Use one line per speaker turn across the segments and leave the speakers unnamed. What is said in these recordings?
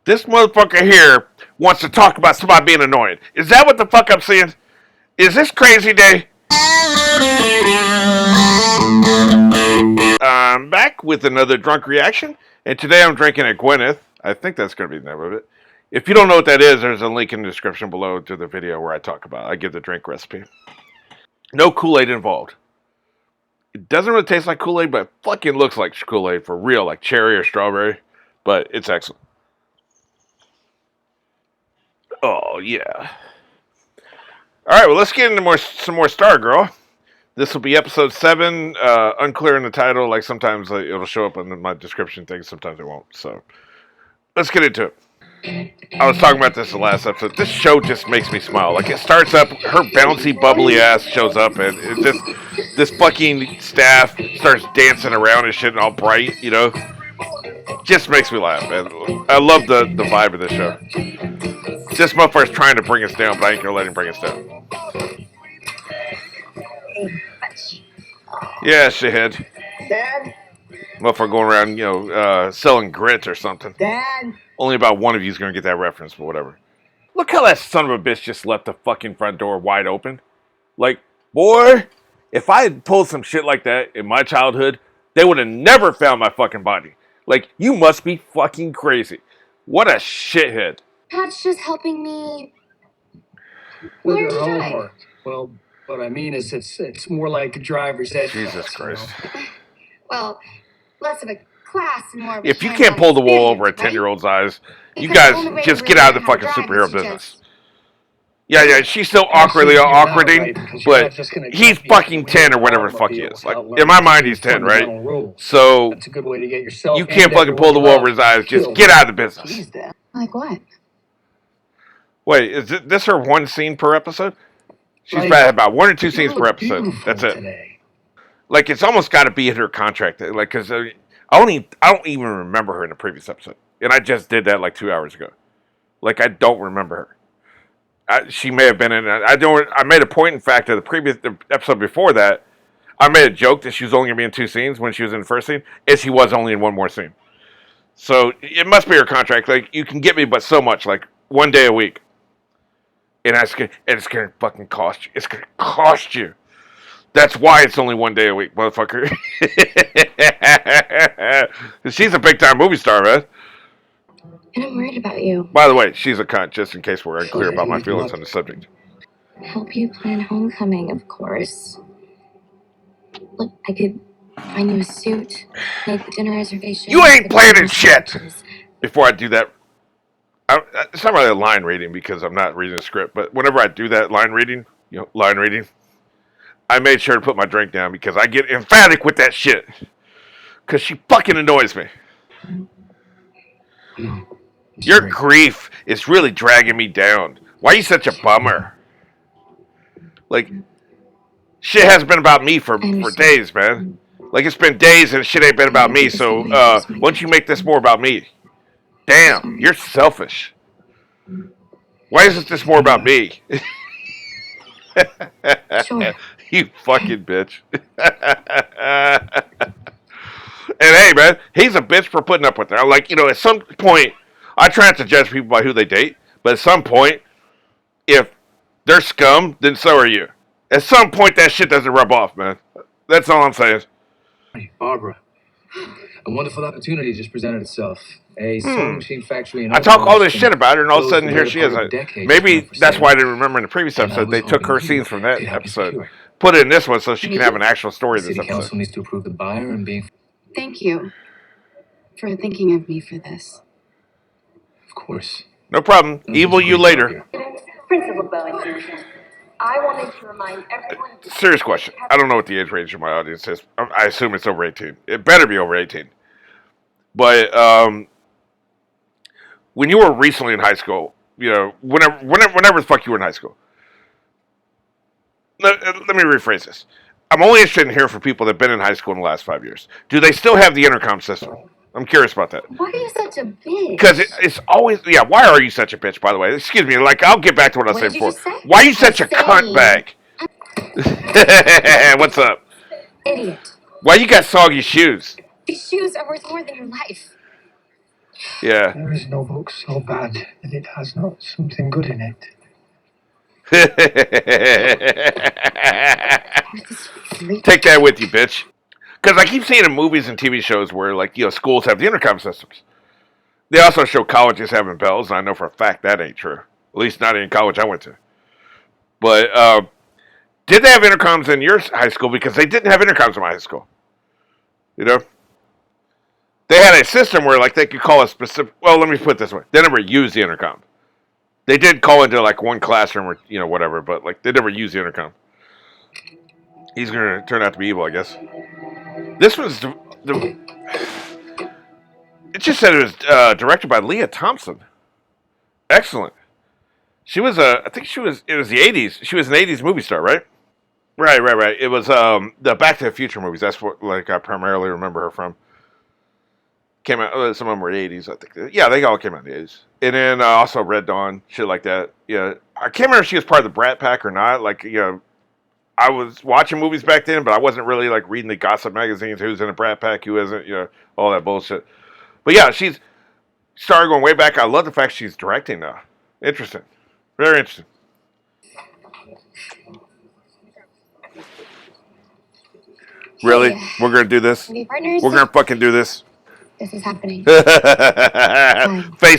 This motherfucker here wants to talk about somebody being annoying. Is that what the fuck I'm seeing? Is this crazy day? I'm back with another drunk reaction, and today I'm drinking a Gwyneth. I think that's going to be the name of it. If you don't know what that is, there's a link in the description below to the video where I talk about it. I give the drink recipe. No Kool-Aid involved. It doesn't really taste like Kool-Aid, but it fucking looks like Kool-Aid for real, like cherry or strawberry. But it's excellent. Oh, yeah. Alright, well, let's get into some more Stargirl. This will be episode 7, unclear in the title. Like, sometimes it'll show up in my description thing, sometimes it won't. So, let's get into it. I was talking about this the last episode. This show just makes me smile. Like, it starts up, her bouncy, bubbly ass shows up, and it just, this fucking staff starts dancing around and shit and all bright, you know? Just makes me laugh, man. I love the vibe of this show. This motherfucker's trying to bring us down, but I ain't gonna let him bring us down. Yeah, shithead.
Dad?
Motherfucker going around, you know, selling grits or something.
Dad?
Only about one of you is gonna get that reference, but whatever. Look how that son of a bitch just left the fucking front door wide open. Like, boy, if I had pulled some shit like that in my childhood, they would have never found my fucking body. Like, you must be fucking crazy. What a shithead.
Pat's just helping me
With
learn to
her
drive.
homework. Well, what I mean is it's more like a driver's ed.
Jesus
class,
Christ.
Well, less of a class and more of a
If you
hands-on
can't pull the wool over a
experience,
10-year-old's eyes, you
Because the only
guys
way
just
to
get
really
out of the
learn
fucking
how to drive
superhero
is to
business.
just-
Yeah, she's still awkwardly awkwarding, but he's fucking 10 or whatever the fuck he is. Like, in my mind, he's 10, right? So,
That's a good way to get yourself.
you can't fucking pull the wool over his eyes. Just get out of the business.
Like what?
Wait, is this her one scene per episode? She's probably about 1 or 2 scenes per episode. That's it. Like, it's almost got to be in her contract. Like, because I don't even remember her in the previous episode. And I just did that like 2 hours ago. Like, I don't remember her. She may have been in it. I made a point, in fact, of the episode before that. I made a joke that she was only going to be in 2 scenes when she was in the first scene, and she was only in 1 more scene. So it must be her contract. Like, you can get me, but so much, like 1 day a week, and it's gonna fucking cost you. It's gonna cost you. That's why it's only 1 day a week, motherfucker. She's a big time movie star, man.
And I'm worried about you.
By the way, she's a cunt, just in case we're unclear about my feelings on the subject.
Help you plan homecoming, of course. Look, I could find you a suit, make the dinner reservation.
You ain't planning shit! Before I do that, it's not really a line reading because I'm not reading the script, but whenever I do that line reading, I made sure to put my drink down because I get emphatic with that shit. Because she fucking annoys me. Your grief is really dragging me down. Why are you such a bummer? Like, shit hasn't been about me for days, man. Like, it's been days and shit ain't been about me, so, why don't you make this more about me? Damn, you're selfish. Why isn't this more about me?
Sure.
You fucking bitch. And hey, man, he's a bitch for putting up with her. Like, you know, at some point, I try not to judge people by who they date, but at some point, if they're scum, then so are you. At some point, that shit doesn't rub off, man. That's all I'm saying.
Barbara, a wonderful opportunity just presented itself. A sewing machine factory in
I talk all this shit about her, and all of a sudden, here she is. Maybe that's why I didn't remember in the previous episode. They took her scenes from that episode, put it in this one so she can have an actual story
The
this
city council
episode.
needs to approve the buyer and being...
Thank you for thinking of me for this.
Of course.
No problem. Evil you later.
Principal Bowen, I wanted to remind everyone...
Serious question. I don't know what the age range of my audience is. I assume it's over 18. It better be over 18. But when you were recently in high school, you know, whenever the fuck you were in high school. Let me rephrase this. I'm only interested in hearing from people that have been in high school in the last 5 years. Do they still have the intercom system? I'm curious about that.
Why are you such a bitch?
Because it's always... Yeah, why are you such a bitch, by the way? Excuse me. Like, I'll get back to what I was saying before. Why are you such a cunt bag? What's up?
Idiot.
Why you got soggy shoes?
These shoes are worth more than your life.
Yeah.
There is no book so bad that it has not something good in it.
Take that with you, bitch. Because I keep seeing in movies and TV shows where, like, schools have the intercom systems. They also show colleges having bells, and I know for a fact that ain't true. At least not in college I went to. But did they have intercoms in your high school? Because they didn't have intercoms in my high school. You know? They had a system where, like, they could call a specific... Well, let me put it this way. They never used the intercom. They did call into, like, one classroom or, whatever, but, like, they never used the intercom. He's going to turn out to be evil, I guess. This was... It just said it was directed by Leah Thompson. Excellent. She was I think it was the 80s. She was an 80s movie star, right? Right. It was the Back to the Future movies. That's what, like, I primarily remember her from. Came out, some of them were 80s, I think. Yeah, they all came out in the 80s. And then also Red Dawn, shit like that. Yeah. I can't remember if she was part of the Brat Pack or not. Like, I was watching movies back then, but I wasn't really, like, reading the gossip magazines, who's in a Brat Pack, who isn't, all that bullshit. But yeah, she's started going way back. I love the fact she's directing now. Interesting. Very interesting. Really?
Hey,
we're going to do this?
We're partners.
We're going to fucking do this?
This is happening.
Face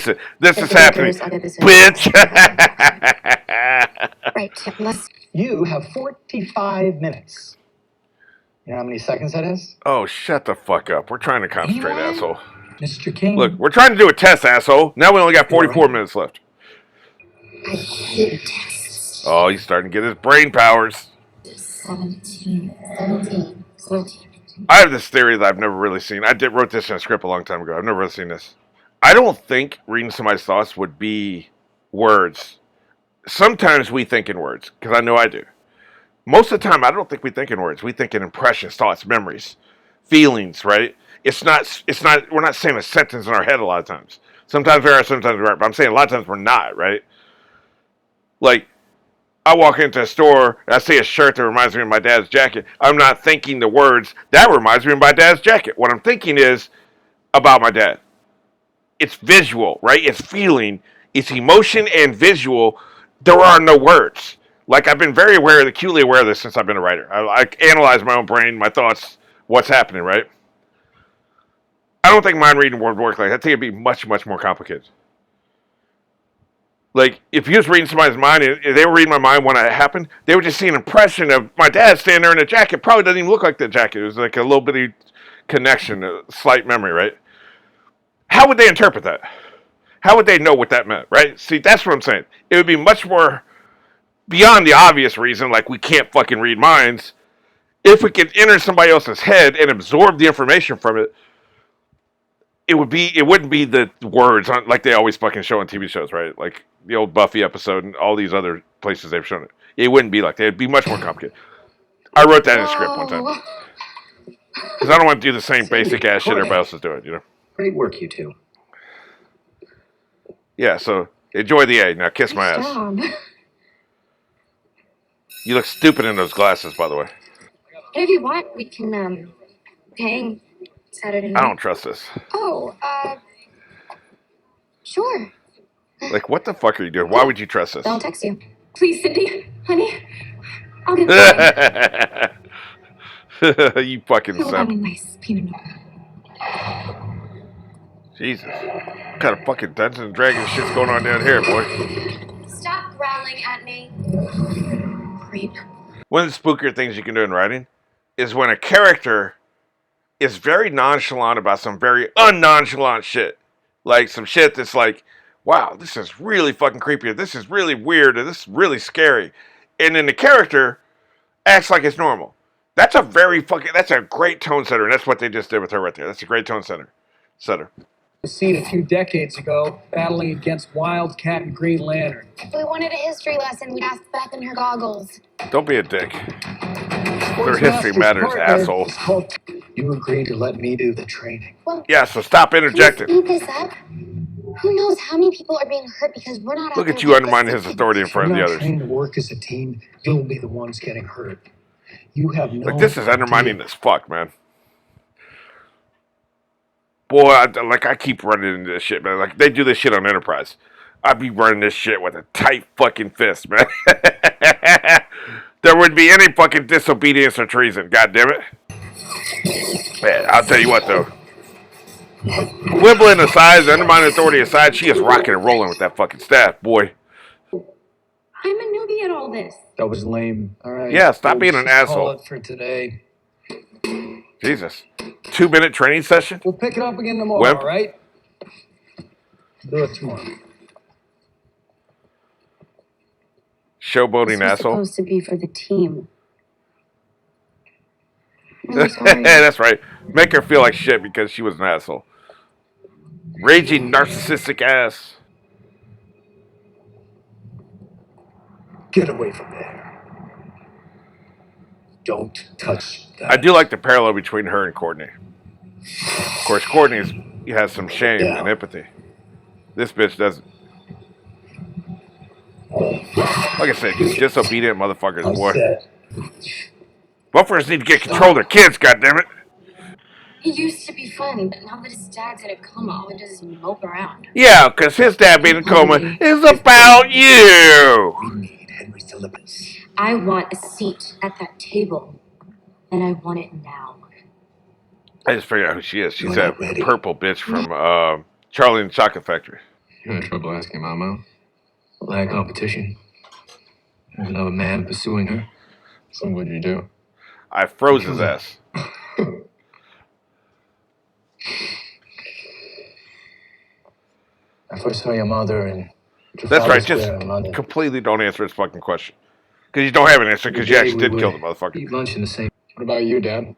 it. This is happening. Bitch.
Right.
You have 45 minutes. You know how many seconds that is?
Oh, shut the fuck up. We're trying to concentrate, asshole.
Mr. King.
Look, we're trying to do a test, asshole. Now we only got 44 minutes left.
I hate tests.
Oh, he's starting to get his brain powers.
17.
I have this theory that I've never really seen. I wrote this in a script a long time ago. I've never really seen this. I don't think reading somebody's thoughts would be words. Sometimes we think in words, because I know I do. Most of the time, I don't think we think in words. We think in impressions, thoughts, memories, feelings, right? It's not, we're not saying a sentence in our head a lot of times. Sometimes we are, sometimes we aren't. But I'm saying a lot of times we're not, right? Like, I walk into a store, and I see a shirt that reminds me of my dad's jacket. I'm not thinking the words, that reminds me of my dad's jacket. What I'm thinking is about my dad. It's visual, right? It's feeling, it's emotion and visual. There are no words. Like, I've been very acutely aware of this since I've been a writer. I analyze my own brain, my thoughts, what's happening, right? I don't think mind reading would work like that. I think it'd be much, much more complicated. Like, if you was reading somebody's mind and they were reading my mind when it happened, they would just see an impression of my dad standing there in a jacket. Probably doesn't even look like the jacket. It was like a little bitty connection, a slight memory, right? How would they interpret that? How would they know what that meant, right? See, that's what I'm saying. It would be much more beyond the obvious reason, like we can't fucking read minds. If we could enter somebody else's head and absorb the information from it, it wouldn't be the words like they always fucking show on TV shows, right? Like the old Buffy episode and all these other places they've shown it. It wouldn't be like that. It'd be much more complicated. I wrote that in a script one time. Because I don't want to do the same basic ass shit everybody else is doing,
Great work, you two.
Yeah, so enjoy the A. Now kiss my ass.
Job.
You look stupid in those glasses, by the way.
And if you want, we can hang Saturday night.
I don't trust this.
Oh, sure.
Like, what the fuck are you doing? Why would you trust this?
I'll text you. Please, Cindy, honey, I'll get that.
You fucking
Oh,
simp.
nice peanut butter.
Jesus. What kind of fucking Dungeons and Dragons shit's going on down here, boy?
Stop growling at me. Great.
One of the spookier things you can do in writing is when a character is very nonchalant about some very un-nonchalant shit. Like some shit that's like, wow, this is really fucking creepy, or this is really weird, or this is really scary. And then the character acts like it's normal. That's a great tone setter, and that's what they just did with her right there. That's a great tone setter.
Seen a few decades ago, battling against Wildcat and Green Lantern.
If we wanted a history lesson, we'd ask Beth in her goggles.
Don't be a dick. Their history matters, asshole.
You agreed to let me do the training.
Well,
Yeah, so stop interjecting.
Can you speed this up? Who knows how many people are being hurt because we're not.
Look at you undermining his authority in front of the
If you're not
others.
trained to work as a team, you'll be the ones getting hurt. You have no.
Like, this is undermining as fuck, man. Boy, I keep running into this shit, man. Like, they do this shit on Enterprise. I'd be running this shit with a tight fucking fist, man. There wouldn't be any fucking disobedience or treason, god damn it. Man, I'll tell you what, though. Quibbling aside, undermining authority aside, she is rocking and rolling with that fucking staff, boy.
I'm a newbie at all this.
That was lame. All right.
Yeah, stop being an
Let's just
asshole.
Call it for today.
Jesus. 2-minute training session?
We'll pick it up again tomorrow,
Wimp.
all right? Do it tomorrow.
Showboating
This was
asshole.
supposed to be for the team. I'm sorry.
That's right. Make her feel like shit because she was an asshole. Raging narcissistic ass.
Get away from there. Don't touch that.
I do like the parallel between her and Courtney. Of course, Courtney has some shame and empathy. This bitch doesn't. Like I said, disobedient motherfuckers, boy. Buffers need to get control of their kids, goddammit.
He used to be fun, but now that his dad's in a coma, all he does is mope around.
Yeah, because his dad being in a coma is about you.
We need Henry's deliverance.
I want a seat at that table, and I want it now.
I just figured out who she is. She's that purple bitch from Charlie and the Chocolate Factory.
You're in trouble asking Mama. Lack competition. There's another man pursuing her. So what'd you do?
I froze his ass.
I first saw your mother and
That's right, just completely don't answer his fucking question. Because you don't have an answer, because you actually did kill the motherfucker.
Eat lunch in the same. What about you, Dad?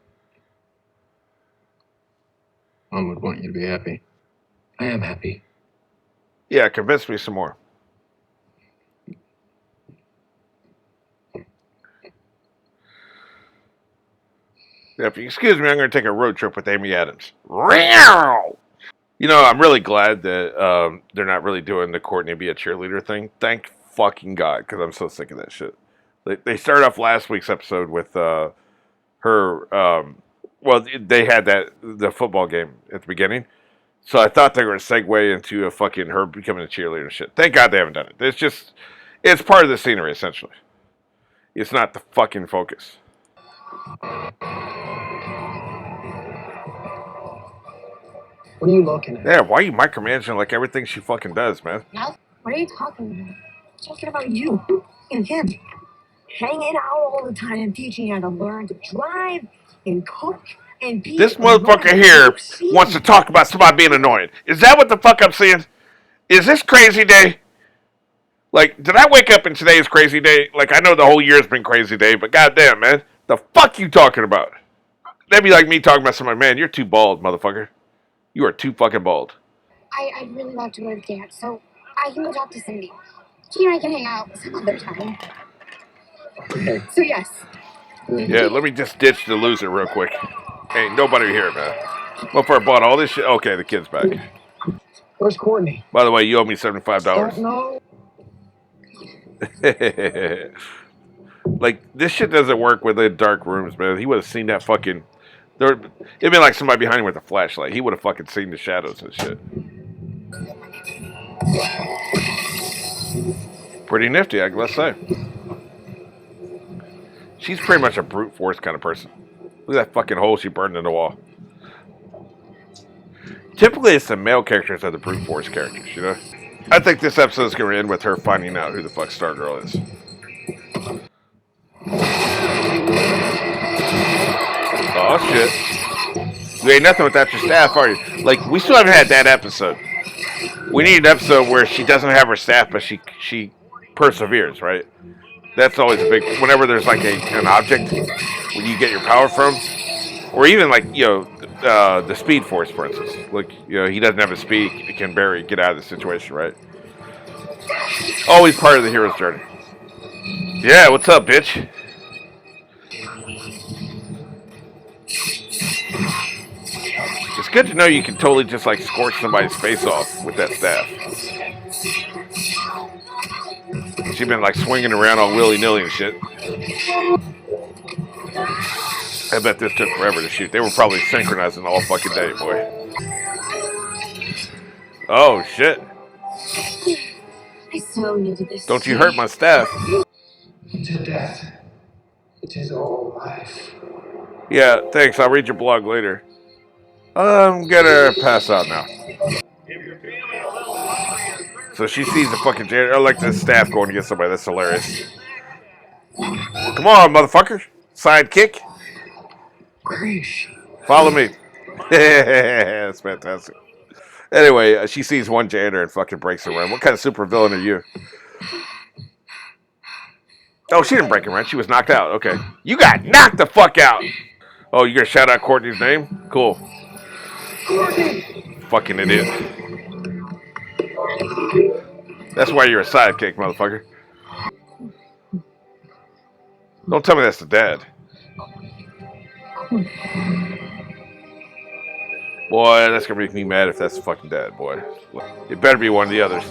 Mom would want you to be happy. I am happy.
Yeah, convince me some more. Yeah, if you excuse me, I'm going to take a road trip with Amy Adams. You know, I'm really glad that they're not really doing the Courtney be a cheerleader thing. Thank fucking God, because I'm so sick of that shit. They started off last week's episode with her. Well, they had the football game at the beginning, so I thought they were going to segue into a fucking her becoming a cheerleader and shit. Thank God they haven't done it. It's part of the scenery essentially. It's not the fucking focus.
What are you looking at?
Yeah, why are you micromanaging like everything she fucking does, man?
Now, what are you talking about?
Talking about you and him. Hanging out all the time, teaching you how to learn to drive and cook and be.
This motherfucker here wants to talk about somebody being annoying. Is that what the fuck I'm seeing? Is this crazy day? Like, did I wake up in today's crazy day? Like, I know the whole year's been crazy day, but goddamn, man. The fuck you talking about? That'd be like me talking about somebody, man, you're too bald, motherfucker. You are too fucking bald.
I'd really love to go to dance, so I can go talk to Cindy. She and I can hang out some other time.
Okay.
So yes.
Yeah, let me just ditch the loser real quick. Ain't nobody here, man. Motherfucker bought all this shit. Okay, the kid's back.
Where's Courtney?
By the way, you owe me $75.
Don't know.
Like, this shit doesn't work within dark rooms, man. He would have seen that fucking... It'd been like somebody behind him with a flashlight. He would have fucking seen the shadows and shit. Pretty nifty, I must say. She's pretty much a brute force kind of person. Look at that fucking hole she burned in the wall. Typically, it's the male characters that are the brute force characters, you know? I think this episode is going to end with her finding out who the fuck Stargirl is. Oh, shit. You ain't nothing without your staff, are you? Like, we still haven't had that episode. We need an episode where she doesn't have her staff, but she perseveres, right? That's always a big... Whenever there's, like, an object where you get your power from, or even, like, you know, the Speed Force, for instance. Like, you know, he doesn't have a speed, he can barely get out of the situation, right? Always part of the hero's journey. Yeah, what's up, bitch? It's good to know you can totally just, like, scorch somebody's face off with that staff. She's been, like, swinging around all willy-nilly and shit. I bet this took forever to shoot. They were probably synchronizing all fucking day, boy. Oh shit!
I so needed this.
Don't you hurt my staff?
To death. It is all life.
Yeah, thanks. I'll read your blog later. I'm gonna pass out now. So she sees the fucking janitor. I like the staff going to get somebody. That's hilarious. Come on, motherfucker. Sidekick.
Where is she?
Follow me. That's fantastic. Anyway, she sees one janitor and fucking breaks her run. What kind of supervillain are you? Oh, she didn't break her run. She was knocked out. Okay. You got knocked the fuck out. Oh, you gonna shout out Courtney's name? Cool. Fucking idiot. That's why you're a sidekick, motherfucker. Don't tell me that's the dad. Boy, that's gonna make me mad if that's the fucking dad, boy. It better be one of the others.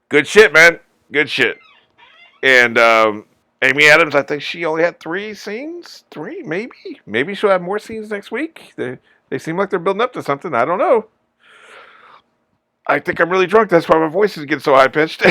Good shit, man. Good shit. And Amy Adams, I think she only had 3 scenes. 3, maybe. Maybe she'll have more scenes next week. They seem like they're building up to something. I don't know. I think I'm really drunk. That's why my voice is getting so high pitched.